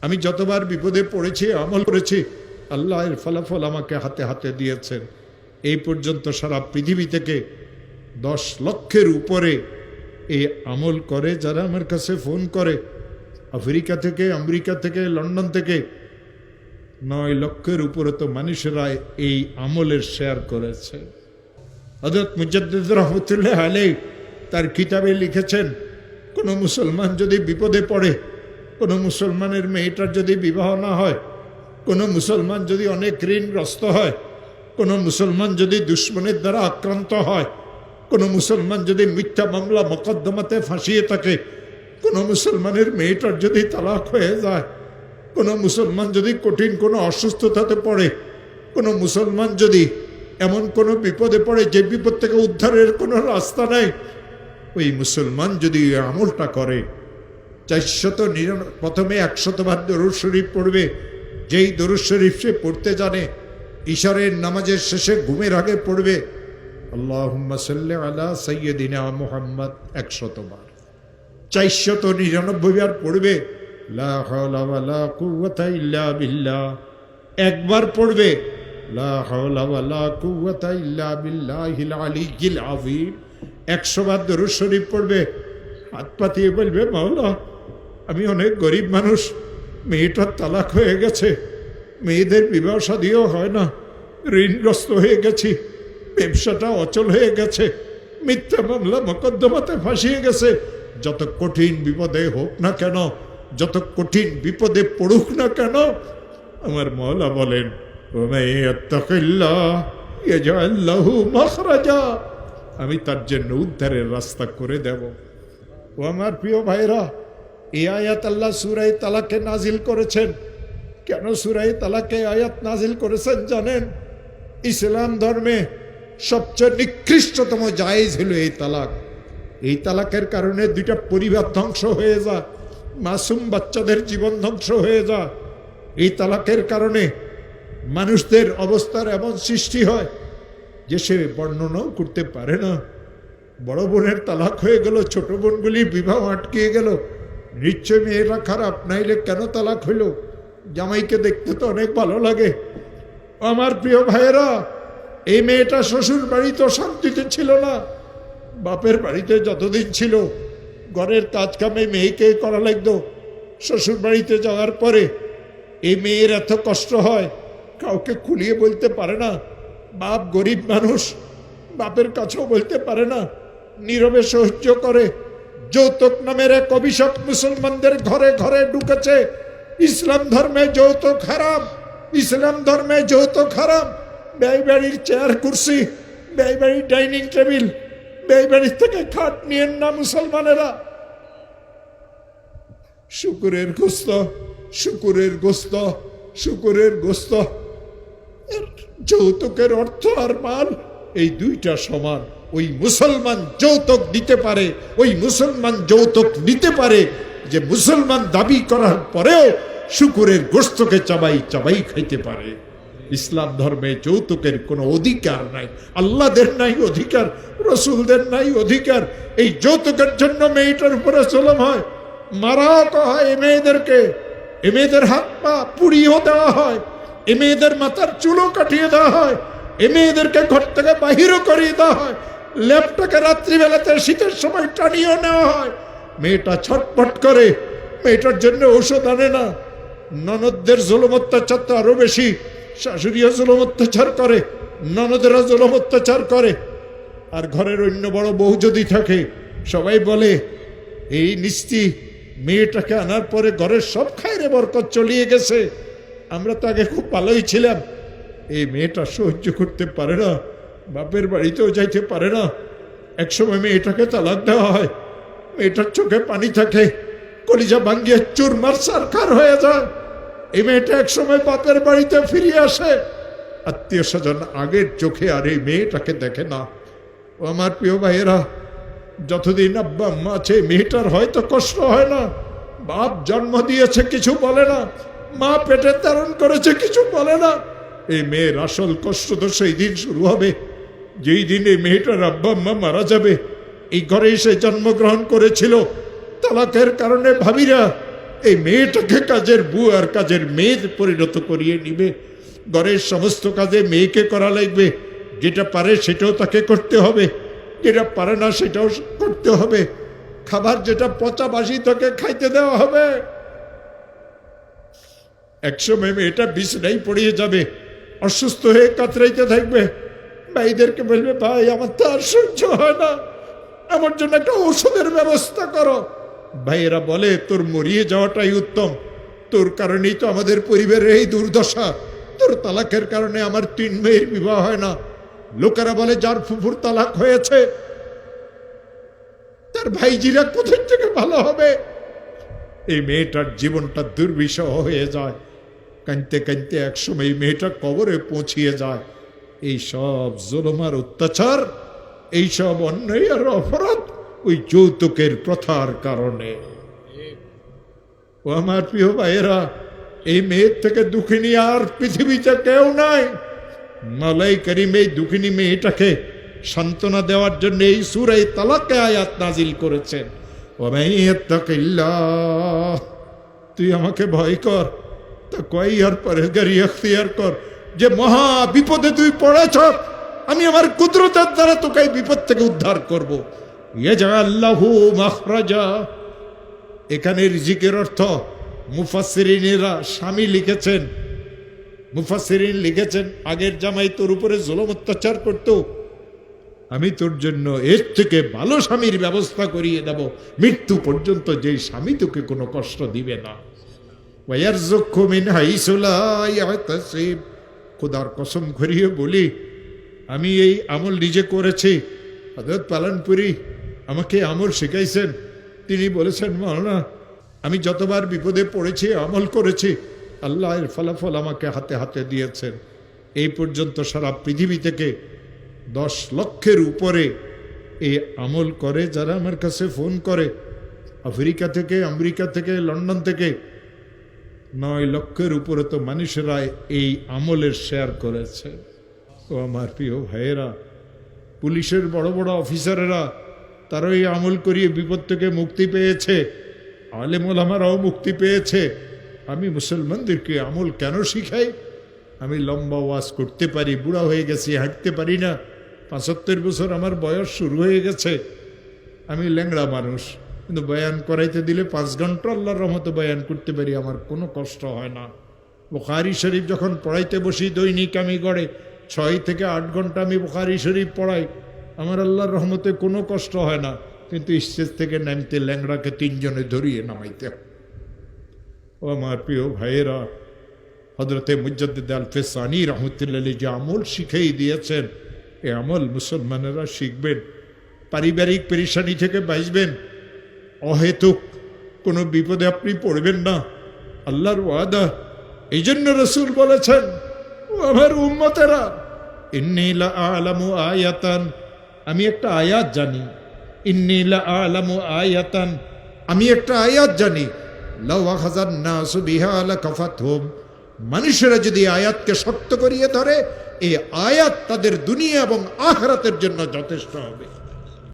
আমি যতবার বিপদে পড়েছি, আমল করেছি, আল্লাহ এর ফলাফল আমাকে হাতে হাতে দিয়েছেন। এই পর্যন্ত সারা পৃথিবী থেকে 10 লক্ষের উপরে এই আমল করে যারা আমার কাছে ফোন করে। আফ্রিকা থেকে, আমেরিকা থেকে, লন্ডন থেকে 9 লক্ষের উপরে তো মানুষেরা এই আমলের শেয়ার করেছে। হযরত মুজাদ্দিদ রহমতুল্লাহ আলাইহি তার কিতাবে লিখেছেন, কোনো মুসলমান যদি বিপদে পড়ে, কোনো মুসলমানের মেয়েটার যদি বিবাহ না হয়, কোনো মুসলমান যদি অনেক ঋণগ্রস্ত হয়, কোনো মুসলমান যদি দুশ্মনের দ্বারা আক্রান্ত হয়, কোনো মুসলমান যদি মিথ্যা মামলা মোকদ্দমাতে ফাঁসিয়ে থাকে, কোনো মুসলমানের মেয়েটার যদি তালাক হয়ে যায়, কোনো মুসলমান যদি কঠিন কোনো অসুস্থতাতে পড়ে, কোনো মুসলমান যদি এমন কোনো বিপদে পড়ে যে বিপদ থেকে উদ্ধারের কোনো রাস্তা নেই, ওই মুসলমান যদি আমলটা করে, 499 প্রথমে 100 বার দরুদ শরীফ পড়বে। যেই দরুদ শরীফ সে পড়তে জানে, ইশারের নামাজের শেষে ঘুমের আগে পড়বে আল্লাহুম্মা সাল্লি আলা সাইয়্যিদিনা মুহাম্মদ 100 বার। 499 বার পড়বে লা হাওলা ওয়ালা কুওয়াতা ইল্লা বিল্লাহ। একবার পড়বে লা হাওলা ওয়ালা কুওয়াতা ইল্লা বিল্লাহিল আলিয়্যিল আযীম। 100 বার দরুদ শরীফ পড়বে, হাত পাতিয়ে বলবে, মাওলা আমি অনেক গরিব মানুষ, মেয়েটার তালাক হয়ে গেছে, মেয়েদের বিবাহ শাদীও হয় না, ঋণগ্রস্ত হয়ে গেছি, ব্যবসাটা অচল হয়ে গেছে, মিথ্যা মামলা মোকদ্দমাতে ফাঁসিয়ে গেছে। যত কঠিন বিপদে হোক না কেন, যত কঠিন বিপদে পড়ুক না কেন, আমার মওলা বলেন আমি তার জন্য উদ্ধারের রাস্তা করে দেব। ও আমার প্রিয় ভাইরা, এই আয়াত আল্লাহ সূরা তালাকে নাজিল করেছেন। কেন সূরা তালাকে আয়াত নাজিল করেছেন জানেন? ইসলাম ধর্মে সবচেয়ে নিকৃষ্টতম জায়েজ হলো এই তালাক। এই তালাকের কারণে 2টা পরিবার ধ্বংস হয়ে যায়, মাসুম বাচ্চাদের জীবন ধ্বংস হয়ে যায়। এই তালাকের কারণে মানুষদের অবস্থার এমন সৃষ্টি হয় যে সে বর্ণনাও করতে পারে না। বড় বোনের তালাক হয়ে গেল, ছোট বোনগুলি বিবাহ আটকিয়ে গেল। নিশ্চয় মেয়েরা খারাপ, নাইলে কেন তালাক হইল? জামাইকে দেখতে তো অনেক ভালো লাগে। আমার প্রিয় ভাইয়েরা, এই মেয়েটা শ্বশুর বাড়িতে শান্তিতে ছিল না, বাপের বাড়িতে যতদিন ছিল ঘরের কাজ কামে মেয়েকে করা লাগতো। শ্বশুর বাড়িতে যাওয়ার পরে এই মেয়ের এত কষ্ট হয়, কাউকে খুলিয়ে বলতে পারে না। বাপ গরিব মানুষ, বাপের কাছেও বলতে পারে না, নীরবে সহ্য করে। যৌতুক নামের এক অভিশাপ মুসলমানদের ঘরে ঘরে ঢুকেছে। ইসলাম ধর্মে যৌতুক হারাম, ইসলাম ধর্মে যৌতুক হারাম। ব্যয়বাড়ির চেয়ার কুর্সি, ব্যয়বাড়ির ডাইনিং টেবিল, ব্যয়বাড়ির থেকে খাট নিয়েন না মুসলমানেরা। শুকুরের গোস্ত, শুকুরের গোস্ত, শুকুরের গোস্ত। যৌতুকের অর্থ আর মাল এই 2টা সমান। ওই মুসলমান যৌতুক দিতে পারে, ওই মুসলমান যৌতুক নিতে পারে যে মুসলমান দাবি করার পরেও শুকুরের গোস্তকে চাবাই চাবাই খাইতে পারে। ইসলাম ধর্মে যৌতুকের কোনো অধিকার নাই, আল্লাহদের নাই অধিকার, রসুলদের নাই অধিকার। এই যৌতুকের জন্য মেয়েটার উপরে জুলুম হয়, মারাও হয় এ মেয়েদেরকে, এ মেয়েদের হাত পা পুড়িয়েও দেওয়া হয়, এ মেয়েদের মাথার চুলও কাটিয়ে দেওয়া হয়, এ মেয়েদেরকে ঘর থেকে বাহিরও করিয়ে দেওয়া হয়, ল্যাপটাকে রাত্রিবেলাতে শীতের সময় টানিয়েও নেওয়া হয়। মেয়েটা ছটফট করে, মেয়েটার জন্য ঔষধ আনে না। ননদদের জুলুম অত্যাচার তো আরো বেশি, শাশুড়িও জুলুম অত্যাচার করে, ননদেরা জুলুম অত্যাচার করে। আর ঘরের অন্য বড় বউ যদি থাকে, সবাই বলে এই নিস্তি মেয়েটাকে আনার পরে ঘরের সব খায়রে বরকত চলিয়ে গেছে, আমরা তো আগে খুব ভালোই ছিলাম। এই মেয়েটা সহ্য করতে পারে না, বাপের বাড়িতেও যাইতে পারে না। একসময় মেয়েটাকে তালাক দেওয়া হয়, মেয়েটার চোখে পানি থাকে, কলিজা ভাঙ্গিয়ে চুরমার সারখার হয়ে যায়। এই মেয়েটা একসময় বাপের বাড়িতে ফিরিয়ে আসে, আত্মীয় স্বজন আগের চোখে আর এই মেয়েটাকে দেখে না। ও আমার প্রিয় ভাইয়েরা, যতদিন আব্বা আম্মা আছে মেয়েটার হয়তো কষ্ট হয় না। বাপ জন্ম দিয়েছে কিছু বলে না, মা পেটে ধারণ করেছে কিছু বলে না। এই মেয়ের আসল কষ্ট তো সেই দিন শুরু হবে যেই দিন এই মেয়েটার আব্বা আম্মা মারা যাবে। এই ঘরে সে জন্মগ্রহণ করেছিল, তালাকের কারণে ভাবিরা এই মেয়েটাকে কাজের বউ আর কাজের মেয়ে পরিণত করিয়ে নিবে। ঘরের সমস্ত কাজে মেয়েকে করা লাগবে, যেটা পারে সেটাও তাকে করতে হবে, যেটা পারে না সেটাও করতে হবে। খাবার যেটা পচা বাসি তাকে খাইতে দেওয়া হবে। একসময় মেয়েটা বিছানায় পড়িয়ে যাবে, অসুস্থ হয়ে কাতরাইতে থাকবে। ভাইদেরকে বলবে, ভাই আমার তো আর সহ্য হয় না, আমার জন্য একটা ওষুধের ব্যবস্থা করো। ভাইয়েরা বলে, তোর মরিয়ে যাওয়াটাই উত্তম, তোর কারণেই তো আমাদের পরিবারের এই দুর্দশা। তোর তালাকের কারণে আমার 3 মেয়ের বিবাহ হয় না। লোকেরা বলে, যার ফুফুর তালাক হয়েছে তার ভাইজিরা কোথায় থেকে ভালো হবে। এই মেয়েটার জীবনটা দুর্বিষহ হয়ে যায়। কাঁদতে কাঁদতে একসময় এই মেয়েটা কবরে পৌঁছিয়ে যায়। এই সব জুলুম আর অত্যাচার, এইসব অন্যায় আর অপরাধ ওই যৌতুকের প্রথার কারণে। ও আমার প্রিয় ভাইয়েরা, এই মেয়ের থেকে দুঃখিনী আর পৃথিবীতে কেউ নাই। মাওলাই করিম এই দুঃখিনী মেয়েটাকে সান্ত্বনা দেওয়ার জন্য এই সূরা তালাকে আয়াত নাজিল করেছেন। তুই আমাকে ভয় কর, তা কই আর পরেজগারি ইখতিয়ার কর। যে মহা বিপদে তুই পড়েছ, আমি আমার কুদরতের দ্বারা তোকে এই বিপদ থেকে উদ্ধার করব। ইয়াজআল্লাহু মাখরাজা। এখানে রিজিকের অর্থ মুফাসসিরিনেরা, স্বামী লিখেছেন, মুফাসসিরিন লিখেছেন, আগের জামাই তোর উপরে জুলুম অত্যাচার করতো, আমি তোর জন্য এর থেকে ভালো স্বামীর ব্যবস্থা করিয়ে দেব, মৃত্যু পর্যন্ত যেই স্বামী তোকে কোনো কষ্ট দিবে না। ওয়ারযুকহু মিন হাইসু লা ইয়াহতাসিব। খোদার কসম করিয়ে বলি, আমি এই আমল নিজে করেছি। হযরত পালনপুরি আমাকে আমল শিখাইছেন। তিনি বলেছেন, মাওলানা আমি যতবার বিপদে পড়েছি আমল করেছি, আল্লাহ এর ফলাফল আমাকে হাতে হাতে দিয়েছেন। এই পর্যন্ত সারা পৃথিবী থেকে 10 লক্ষের উপরে এই আমল করে যারা আমার কাছে ফোন করে। আফ্রিকা থেকে, আমেরিকা থেকে, লন্ডন থেকে 9 লক্ষের উপরে তো মানুষেরা এই আমলের শেয়ার করেছে। ও আমার প্রিয় ভাইয়েরা, পুলিশের বড় বড় অফিসারেরা তারা এই আমল করিয়ে বিপদ থেকে মুক্তি পেয়েছে, আলেম ওলামারাও মুক্তি পেয়েছে। আমি মুসলমানদেরকে আমল কেন শিখাই? আমি লম্বা ওয়াজ করতে পারি, বুড়া হয়ে গেছি, হাঁটতে পারি না, 75 বছর আমার বয়স শুরু হয়ে গেছে, আমি ল্যাংড়া মানুষ, কিন্তু বয়ান করাইতে দিলে 5 ঘন্টা আল্লাহর রহমতে বয়ান করতে পারি, আমার কোনো কষ্ট হয় না। বুখারী শরীফ যখন পড়াইতে বসি দৈনিক আমি গড়ে 6 থেকে 8 ঘন্টা আমি বুখারী শরীফ পড়াই, আমার আল্লাহর রহমতে কোনো কষ্ট হয় না। কিন্তু স্টেজ থেকে নামতে ল্যাংড়াকে 3 জনে ধরিয়ে নামাইতে। ও আমার প্রিয় ভাইয়েরা, হযরতে মুজাদ্দিদ আল-ফিসানি রহমতুল্লাহ আলাইহি যে আমল শিখিয়ে দিয়েছেন, এই আমল মুসলমানেরা শিখবেন, পারিবারিক পেরেশানি থেকে বাঁচবেন, অহেতুক কোনো বিপদে আপনি পড়বেন না, আল্লাহর ওয়াদা। এই জন্য রাসূল বলেছেন, ও আমার উম্মতেরা, ইন্নী লা আ'লামু আয়াতান, আমি একটা আয়াত জানি, ইন্নী লা আ'লামু আয়াতান, আমি একটা আয়াত জানি, লাউ আখাযান নাসু বিহা লাকাফাতহুম, মানুষেরা যদি আয়াতকে সত্য করিয়ে ধরে, এই আয়াত তাদের দুনিয়া এবং আখিরাতের জন্য যথেষ্ট হবে।